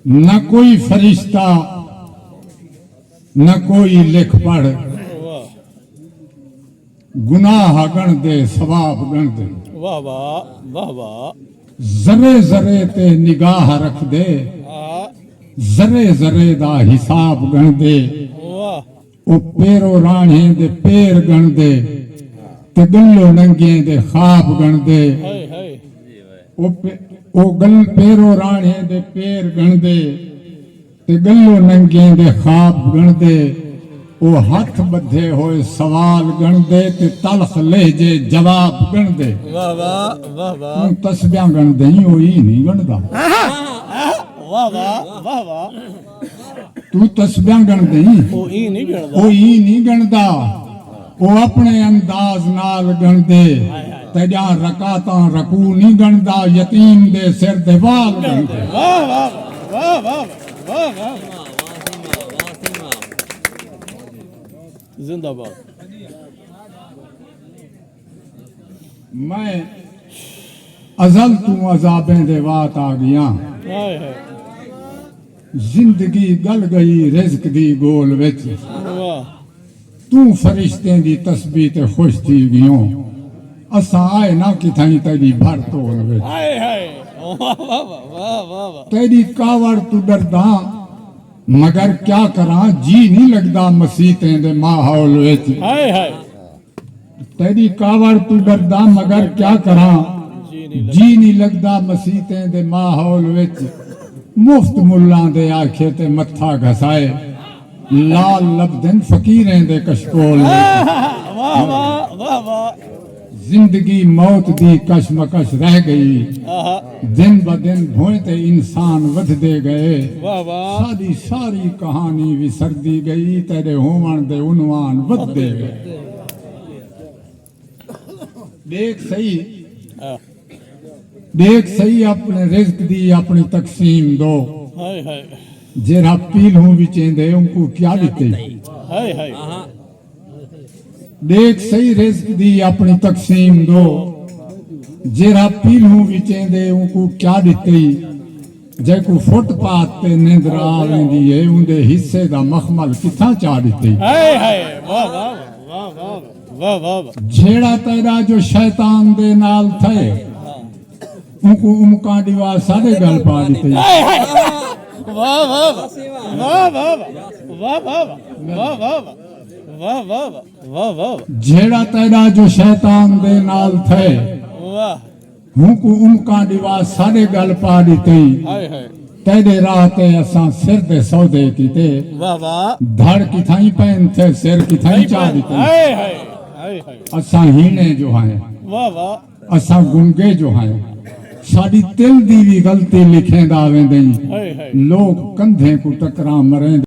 न कोई फरिश्ता न कोई लिख पढ़, गुनाह गण दे सवाब गण दे। वाह वाह वाह वाह। जरे जरे ते निगाह रख दे, जरे जरे दा हिसाब गण दे। वाह। ओ पेरो राणे दे पैर गण दे, ते गल्लो नंगे दे ख्वाब गण दे। ओ गल पेरो राणे दे पैर गण दे, ते गल्लो नंगे दे ख्वाब गण दे। ओ हाथ बधे होए सवाल गण दे, ते तलख लहजे जवाब गण दे। वाह वाह वाह वाह। तू तस्बियां गण दई, ओ ही नहीं गणदा। वाह वाह वाह वाह। तू तस्बियां गण दई, ओ ई नहीं गणदा। ओ ही नहीं गणदा। ओ अपने अंदाज नाल गण दे, तेजा रकातां रकू नहीं गणदा। यतीम दे सिर दे वाल गण दे। वाह वाह वाह वाह वाह वाह। जिंदाबाद। मैं अजल तू अजाबें दे वात आ गया, हाय हाय। जिंदगी गल गई रिज़्क दी गोल विच। वाह। तू फरिश्तें दी तस्बीह ते खुश थी गियो, असां आए ना किथाई तेरी भर तोल विच। हाय हाय। वाह वाह वाह वाह वाह। तेरी कावड़ तू डरदा, मगर क्या करा जी नहीं लगदा मसीतें दे माहौल विच। हाय हाय। तेरी कावड़ तू डरदा, मगर क्या करा जी नहीं लगदा मसीतें दे माहौल विच। मुफ्त मुल्लां दे आखे ते मत्था घसाए, लाल लबदन फकीरें दे कशकोल विच। वाह वाह वाह वाह। जिंदगी मौत दी कशमकश रह गई, आहा। दिन ब दिन भोए ते इंसान वधदे गए। वाह वाह। सारी सारी कहानी विसरदी गई, तेरे होवन दे उन्वान वधदे गए। देख सही, देख सही अपने रिज़्क दी अपनी तकसीम दो। हाय हाय। जेरा पीलू विचेंदे उनको क्या दिते। हाय हाय। देख सही रिज़्क दी अपनी तकसीम दो, जेरा पीलू विचेंदे उनको क्या दिते। जेको फुटपाथ ते निंद्र आवेंदी है, उंदे हिस्से दा मखमल किथा चा दिते। हाय हाय। वाह वाह वाह वाह वाह वाह। जेड़ा तेरा जो शैतान दे नाल थे, उनको उमका दीवार सारे गल पा दिते। हाय हाय। वाह वाह वाह वाह वाह वाह वाह वाह वाह वाह वाह वाह। जेड़ा तेरा जो शैतान दे नाल थे, वाह। उनको उमका दीवार सारे गल पा दिते। हाय हाय। तेरे राह ते असां सिर दे सौदे कीते, वाह वाह। धड़ किथाई पैन थे सिर किथाई चा दिते। हाय हाय हाय हाय। असां हीने जो हैं, वाह वाह। असां गुंगे जो हैं, साडी तिल दी भी गलती लिखेंदा वेंदई। हाय हाय। लोग कंधे को टकरा मरें।